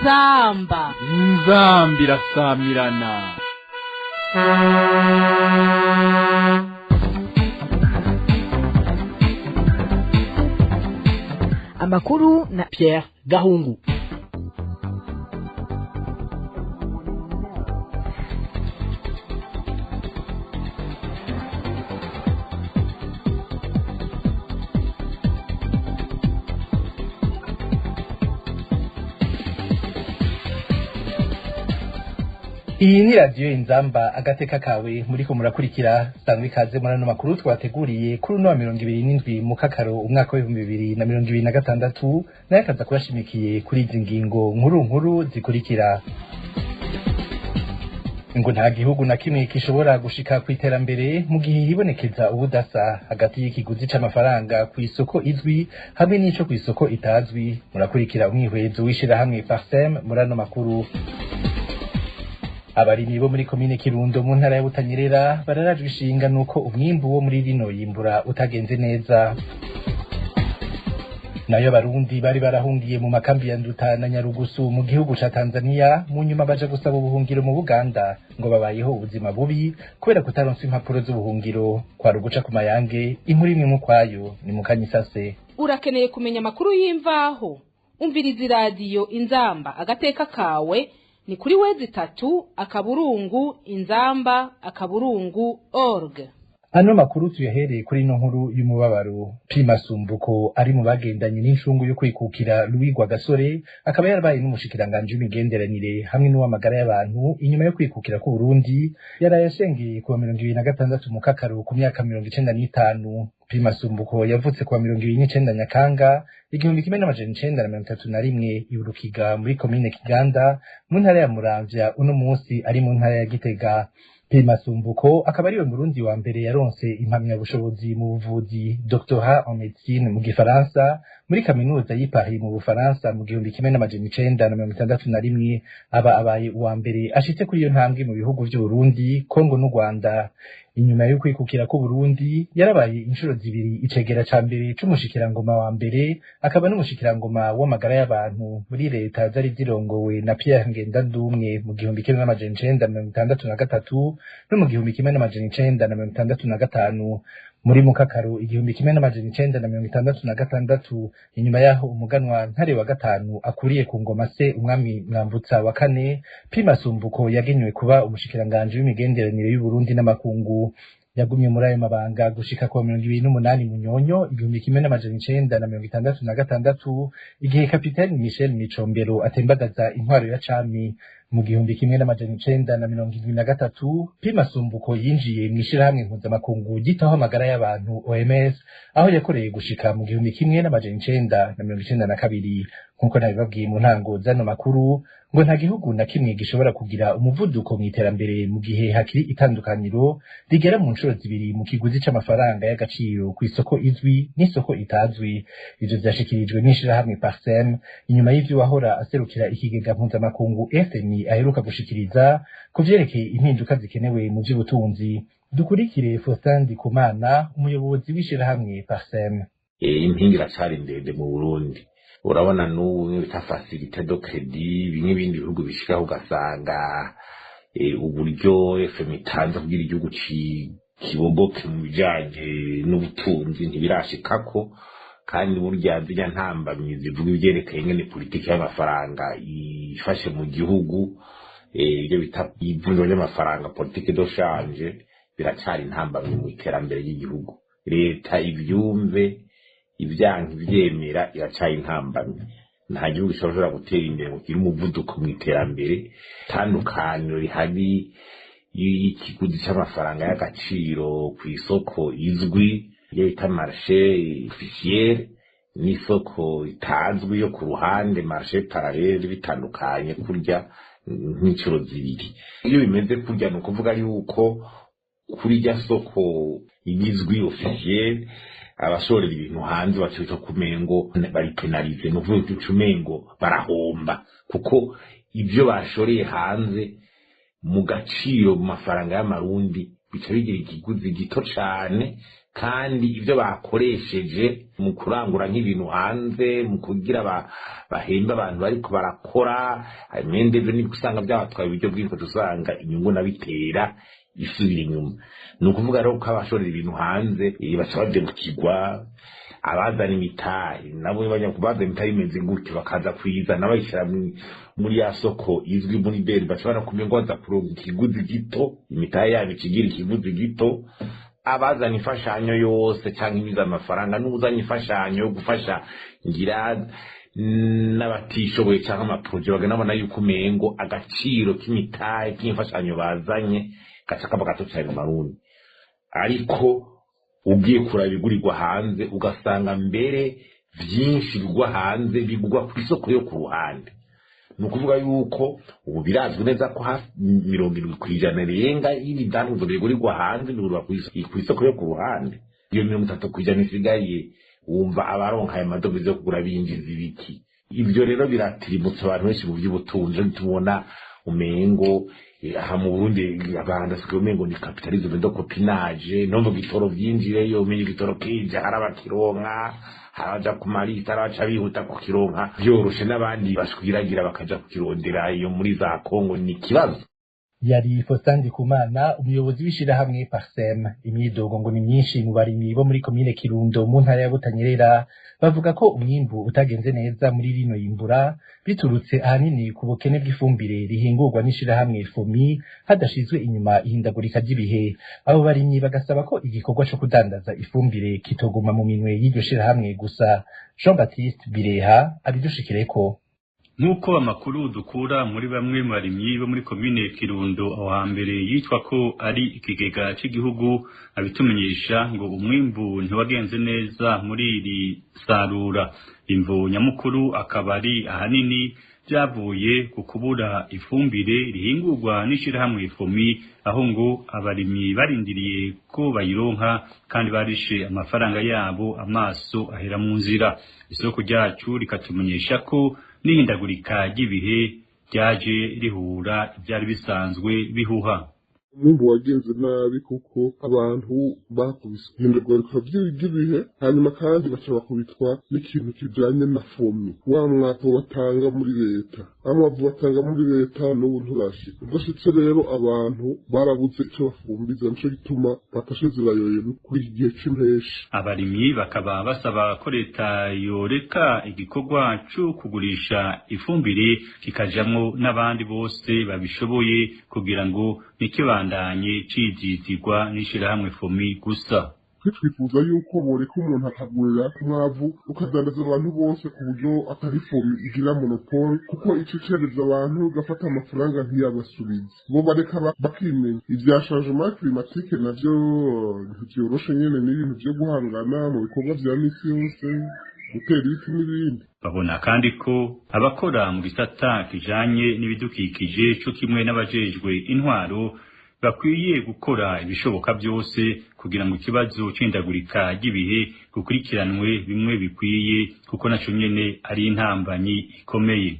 inzamba irasamirana. Amakuru na Pierre Gahungu. Iyi ni radio Inzamba agateka kawe muriko murakurikira sangwe kaze muri ano makuru twateguriye kuri no 27 Mukakaro umwaka wa 2026 naye kaza kubashimikiye kuri izi ngingo nkuru zikurikira. Ngo nta gihugu na kimwe kishobora gushika ku iterambere mu gihe hibonekeza ubudasa hagati y'ikiguzi c'amafaranga ku isoko izwi hamwe n'ico ku isoko itazwi. Murakurikira umwihwezo wishira hamwe Parsem muri ano makuru. Abarimyi bo muri komine Kirundo mu ntara ya Butanyerera bararajwe ishinga nuko umwimbu wo muri rino yimbura utagenze neza. Nayo Barundi bari barahungiye mu makambi ya Nduta na Nyarugusu mu gihugu ca Tanzania mu nyuma baje gusaba ubuhungiro mu Buganda ngo babayeho ubuzima bubi kubera kutaronsa impapuro z'ubuhungiro. Kwa ruguca ku mayange inkuru imwe mu kwayo ni mukanyisase. Urakeneye kumenya makuru y'imvaho umviriza radio Inzamba agateka kawe ni kuri wezi 3 akaburungu inzamba akaburungu org. Ano makuru tuyahereye kuri no nkuru y'umubabaro. Pimasumbuko ari mu bagendanye n'inshungu yo kwikukira Luigwa Gasore akaba yarabaye n'umushikiranganje w'imigenderanire hamwe n'uwamagara y'abantu inyuma yo kwikukira ku Burundi yarayashengeye ku 2026 Mukakaro ku myaka 95. Pimasumbuko yavutse ku 2029 Nyakanga 1931 iburukiga muri komine Kiganda mu ntara ya Muramvya uno munsi ari mu ntara ya Gitega. Pimasumbuko akaba ariwe Murundi wa mbere yaronse impamya bushobozi mu buvuzi doctorat en médecine mu Gifaransa muri kaminuza y'i Paris mu Bufaransa mu 1961 aba abaye uwa mbere ashitse kuri iyo ntambwe mu bihugu by'u Burundi, Kongo n'u Rwanda. Inyuma yo kwikukira ku Burundi yarabaye inshuro zibiri icegera ca mbere c'umushikirangoma wa mbere akaba n'umushikirangoma w'amagara y'abantu muri leta zari zirongowe na Pierre Ngendandumwe mu 1963 no mu 1965. Muri Mukakaro 1966 inyuma yaho umuganwa Ntare wa gatanu akuriye ku ngoma se umwami Mwambutsa wa kane, Pimasumbuko yagenywe kuba umushikiranganje w'imigenderanire y'u Burundi n'amakungu. Yagumye muri ayo mabanga gushika ku 2028 Munyonyo 1966 igihe kapiteni Michel Micombero atembagaza intwaro ya cami. Mu 1973 Pimasumbuko yinjiye mu ishirahamwe mpuzamakungu gitaho amagara y'abantu OMS aho yakoreye gushika mu 1992. Nkuko nabibabwiye mu ntango zano makuru ngo nta gihugu na kimwe gishobora kugira umuvuduko mu iterambere mu gihe hakiri itandukaniro rigera mu nshuro zibiri mu kiguzi c'amafaranga y'agaciro ku isoko izwi n'isoko itazwi. Ivyo vyashikirijwe n'ishirahamwe Parsem inyuma y'ivyo wahora aserukira ikigega mpuzamakungu FMI aheruka gushikiriza kuvyerekeye impinduka zikenewe mu vy'ubutunzi. Dukurikire Faustin Ndikumana umuyobozi w'ishirahamwe Parsem. Impingira cari ndende mu Burundi. Urabona n'ubu bita facilité de crédit bimwe bindi bihugu bishikaho ugasanga uburyo FMI itanze kugira igihugu kibogoke mu bijanye n'ubutunzi ntibirashikako, kandi burya zirya ntambamyi zivuga ivyerekeye ingene politiki y'amafaranga ifashe mu gihugu, ibyo bita ivunjwa ry'amafaranga politique de change biracari intambamyi mu iterambere ry'igihugu. Leta ivyumve ivyanka ivyemera iracaye intambamyi. Nta gihugu gishobora gutera imbere ngo kiri umuvuduko mu iterambere. Tandukaniro rihari y'ikiguzi c'amafaranga y'agaciro ku isoko izwi iyo bita marché officiel n'isoko itazwi yo ku ruhande marché parallèle bitandukanye kurya nk'icuro zibiri. Iyo bimeze kurya ni ukuvuga yuko kuri rya soko igizwi officiel abashorera ibintu hanze bacuca kumengo bari penalize no vuga ucumengo barahomba kuko ibyo bashoreye hanze mu gaciro mu mafaranga y'amarundi bica bigira ikiguzi gito cane kandi ibyo bakoresheje mu kurangura nk'ibintu hanze mu kugira bahemba abantu bariko barakora imende byo nibwo usanga byabatwaye uburyo bw'inko dusanga inyungu nabitera isubira inyuma ni ukuvuga rero ko abashorera ibintu hanze baca badebukirwa abazana imitahe nabo bajya imitahe imeze gutyo bakaza kuyizana bayishyira muri ya soko izwi muri beri bashobora kumenya ngo baza kuronka ikiguzi gito imitahe yabo ikigira ikiguzi gito abazana imfashanyo yose cyangwa imiza amafaranga n'uzanye imfashanyo yo gufasha ngira n'abatishoboye cyangwa amaproje baganabona yuko umengo agaciro k'imitahe k'imfashanyo bazanye gaca kaba gato cyane marundi ariko ugiye kurabigurirwa hanze ugasanga mbere byinshi bigwa hanze bigwa ku isoko yo ku ruhande ni ukuvuga yuko ubu birazwi neza ko hafi 70% renga y'ibidandazwa bigurirwa hanze bigurwa ku isoko yo ku ruhande iyo 30% isigaye wumva abaronka aya madovize yo kugura binjiza ibiki ibyo rero biratirimutse abantu benshi mu by'ubutunzi tubona umengo aha mu Burundi abanda siko umengo ni capitalisme de copinage no mu bitoro byinjireyo umenye igitoro kije harabakironka haraja kumarita araca bihuta kukironka byoroshe n'abandi bashwiragira bakaja kukirondera iyo muri za Kongo ni kibazo yari Faustin Ndikumana umuyobozi w'ishirahamwe Parsem imyidogo ngo ni myinshi mu barimyi bo muri komine Kirundo mu ntara ya Butanyerera bavuga ko umwimbu utagenze neza muri rino yimbura biturutse ahanini ku bukene bw'ifumbire rihingurwa n'ishirahamwe FOMI hadashizwe inyuma ihindagurika ry'ibihe abo barimyi bagasaba ko igikorwa cyo kudandaza ifumbire kitoguma mu minwe y'iryo shirahamwe gusa Jean Baptiste Bireha abidushikireko nk'uko amakuru dukura muri bamwe mu barimyi bo muri komine Kirundo aho hambere yitwa ko ari ikigega cy'igihugu abitumenyesha ngo umwimbu ntiwagenze neza muri iri sarura imvo nyamukuru akaba ari ahanini byavuye ku kubura ifumbire rihingurwa n'ishirahamwe FOMI aho ngo abarimyi barindiriye ko bayironka kandi barishe amafaranga yabo amaso ahera mu nzira isoko ryacu rikatumenyesha ko n'ihindagurika ry'ibihe ryaje rihura ibyari bisanzwe bihuha umwimbu wagenze nabi kuko abantu bakubise ihindagurika ry'ibihe hanyuma kandi baca bakubitwa n'ikintu kijanye na FOMI wa mwaka batanga muri leta amavu batanga muri leta n'ubu nturashika udashitse rero abantu barabuze icyo bafumbiza nico gituma batashe zirayoye kuri iki gihe c'impeshi abarimyi bakaba basaba ko leta yoreka igikorwa cyo kugurisha ifumbire kikajamwo n'abandi bose babishoboye kugira ngo nikibandanye cizizigwa n'ishirahamwe FOMI gusa twifuza yuko boreka umuntu akagurira umwavu ukadandaza abantu bose ku buryo atari FOMI igira monopole kuko icecereza abantu gafata amafaranga ntiyabasubiza bo bareka bakimenya ivya changement climatique navyo ntivyoroshe nyene n'ibintu vyo guhangana mu bikorwa vya misi yose gutera ibiti n'ibindi babona kandi ko abakora mu gisata kijanye n'ibidukikije cyo kimwe n'abajejwe intwaro bakwiye gukora ibishoboka byose kugira ngo ikibazo c'indagurika ry'ibihe gukurikiranwe bimwe bikwiye kuko naco nyene ari intambanyi ikomeye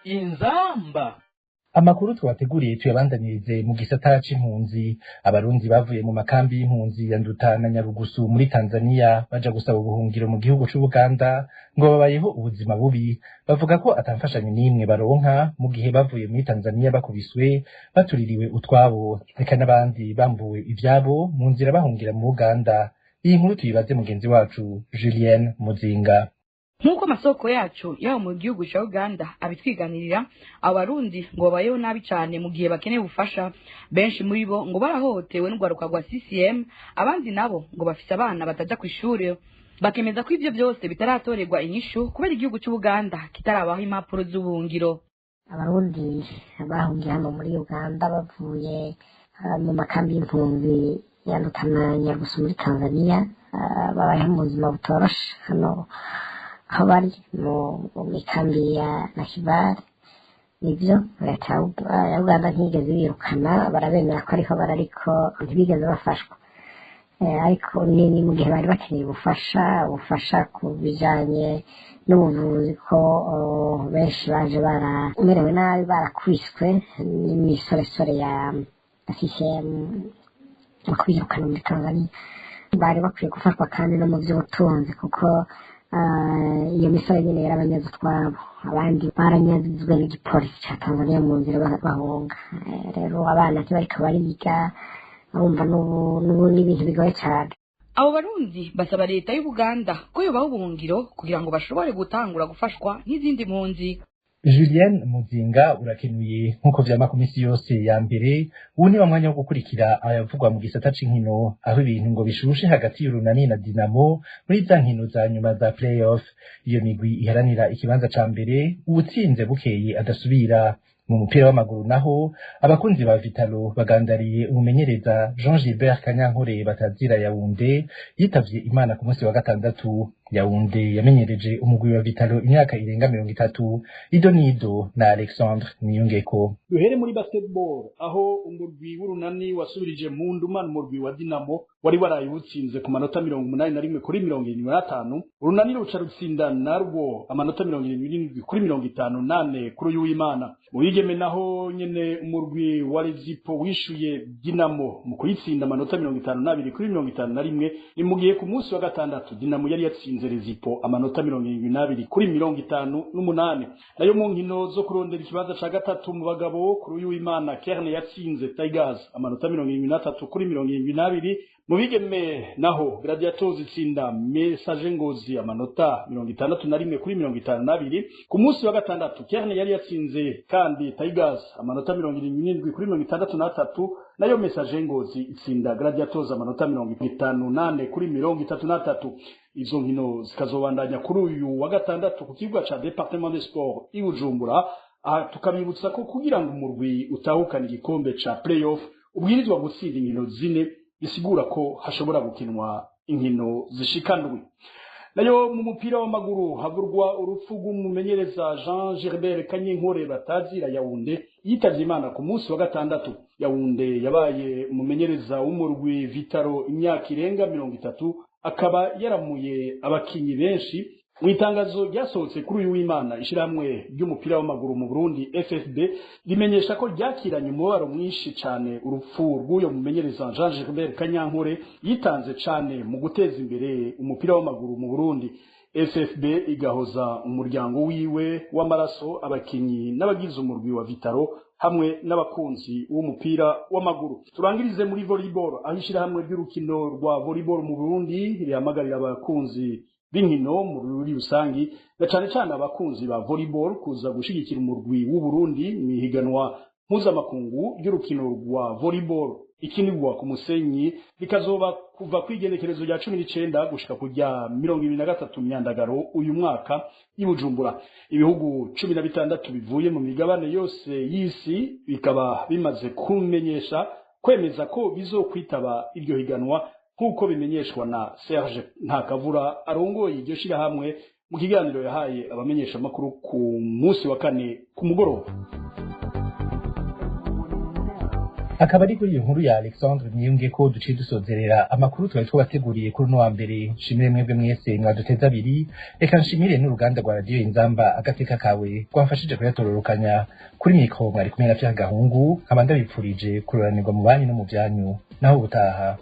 inzamba amakuru twateguriye tuyabandanirize mu gisata c'impunzi abarundi bavuye mu makambi y'impunzi ya Nduta na Nyarugusu muri Tanzania baja gusaba ubuhungiro mu gihugu c'Ubuganda ngo babayeho ubuzima bubi bavuga ko atamfashanyo n'imwe baronka mu gihe bavuye muri Tanzania bakubiswe batuririwe utwabo reka n'abandi bambuwe ivyabo mu nzira bahungira mu Uganda iyi nkuru tuyibaze mugenzi wacu Julienne Muzinga nk'uko amasoko yacu yaho mu gihugu cya Uganda abitwiganirira abarundi ngo babayeho nabi cyane mu gihe bakeneye ubufasha benshi muri bo ngo barahohotewe n'urwaruka rwa CCM abandi nabo ngo bafise abana bataja ku ishuri bakemeza ko ivyo byose bitaratorerwa inyishu kubera igihugu cy'u Uganda kitarabaho impapuro z'ubuhungiro abarundi bahungiye hano muri Uganda bavuye mu makambi y'impunzi ya Nduta na Nyarugusu muri Tanzania babayeho mu buzima butoroshe hano aho bari mu mikambi ya Nakibale nivyo leta ya Uganda ntigeze birukana barabemera ko ariho barariko ntibigeze bafashwa ariko ni mu gihe bari bakeneye ubufasha ku bijanye n'ubuvuzi ko benshi baje baramerewe nabi barakwiswe n'imisoresore ya CCM mu kwirukana muri Tanzania bari bakwiye gufatwa kandi no mu by'ubutunzi kuko iyo misore nyine yarabanyaze utwabo abandi baranyazwe n'igipolisi cya Tanzania mu nzira bahunga rero abana ntibariko bariga bumva n'ubu n'ibintu bigoye cyane. Abo barundi basaba leta y'u Buganda ko yobaha ubuhungiro kugira ngo bashobore gutangura gufashwa nk'izindi mpunzi. Julien Muzinga urakenuye nkuko vyama ku misi yose ya mbere ubu ni mwanya wo gukurikira ayavugwa mu gisata c'inkino aho ibintu ngo bishushe hagati y'Urunani na Dinamo muri za nkino za nyuma za playoff. Iyo migwi iharanira ikibanza ca mbere ubutsinze bukeye adasubira. Mu mupira w'amaguru naho abakunzi ba Vitalo bagandariye umumenyereza Jean Gilbert Kanyankore batazira Yaounde yitavye Imana ku munsi wa gatandatu. Yaounde yamenyereje umugwi wa Vitalo imyaka irenga 30. Idonido na Alexandre Niyongeko. Duhere muri basketball aho umurwi w'Urunani wasubirije mu ndumana umurwi wa Dinamo wari warayutsinze ku manota 81 kuri 75. Urunani ruca rutsinda narwo amanota 77 kuri 58 kuri uw'Imana. Mu bigeme naho nyene umurwi wa Rezipo wishuye Dinamo mu kuyitsinda amanota 52 kuri 51. Imugiye ku munsi wa gatandatu Dinamo yari yatsinze Rezipo amanota 72 kuri 58. Nayo mu nkino zo kurondera ikibanza ca gatatu mu bagabo kuri uw'Imana Kerne yatsinze Tigers amanota 73 kuri 72. Mu bigeme naho Gladiators itsinda Message Ngozi amanota 61 kuri 52. Ku munsi wa gatandatu Kerne yari yatsinze kandi Tigers amanota 77 kuri 63. Nayo Message Ngozi itsinda Gladiators amanota 58 kuri 33. Izo nkino zikazobandanya kuri uyu wa gatandatu ku kibuga ca Departement des Sports i Bujumbura. Tukabibutsa ko kugira ngo umurwi utahukana igikombe ca playoff ubwirizwa gutsinda inkino zine bisigura ko hashobora gukinwa inkino zishikanwe. Nayo mu mupira w'amaguru havurwa urupfu rw'umumenyereza Jean Gilbert Kanyankore batazira Yaounde yitavye Imana ku munsi wa gatandatu. Yaounde yabaye umumenyereza w'umurwi Vitaro imyaka irenga 30, akaba yaramuye abakinyi benshi. Mu itangazo ryasohotse kuri uyu w'Imana ishiramwe ry'umupira w'amaguru mu Burundi FFB rimenyesha ko ryakiranye umubaro mwinshi cyane urupfu rw'uyo mumenyereza Jean Gilbert Kanyankore yitanze cyane mu guteza imbere umupira w'amaguru mu Burundi. FFB igahoza umuryango wiwe w'amaraso, abakinyi n'abagize umurwi wa Vitaro hamwe n'abakunzi w'umupira w'amaguru. Turangirize muri volleyball aho ishyirahamwe ry'urukino rwa volleyball mu Burundi rihamagarira abakunzi b'inkino muri rusangi na cyane cyane abakunzi ba volleyball kuza gushigikira umurwi w'u Burundi mu ihiganwa mpuzamakungu ry'urukino rwa volleyball ikinirwa ku Musenyi bikazoba kuva kwigenekerezo rya 19 gushika kujya 23 myandagaro uyu mwaka i Bujumbura. Ibihugu 16 bivuye mu migabane yose y'isi bikaba bimaze kumenyesha kwemeza ko bizokwitaba iryo higanwa nkuko bimenyeshwa na Serge Ntakavura arongoye iryo shirahamwe mu kiganiro yahaye abamenyesha makuru ku munsi wa kane ku mugoroba. Akaba ari kuri iyo nkuru ya Alexandre Niyongeko duciye dusozerera amakuru twari twabateguriye kuri no wa mbere. Nshimire mwebwe mwese mwaduteza abiri, reka nshimire n'uruganda rwa radio Inzamba agateka kawe twamfashije kuyatororokanya. Kuri mikro mwari kumwe na Pierre Gahungu, abanda bipfurije kuroranirwa mu banyu no mu byanyu naho ubutaha.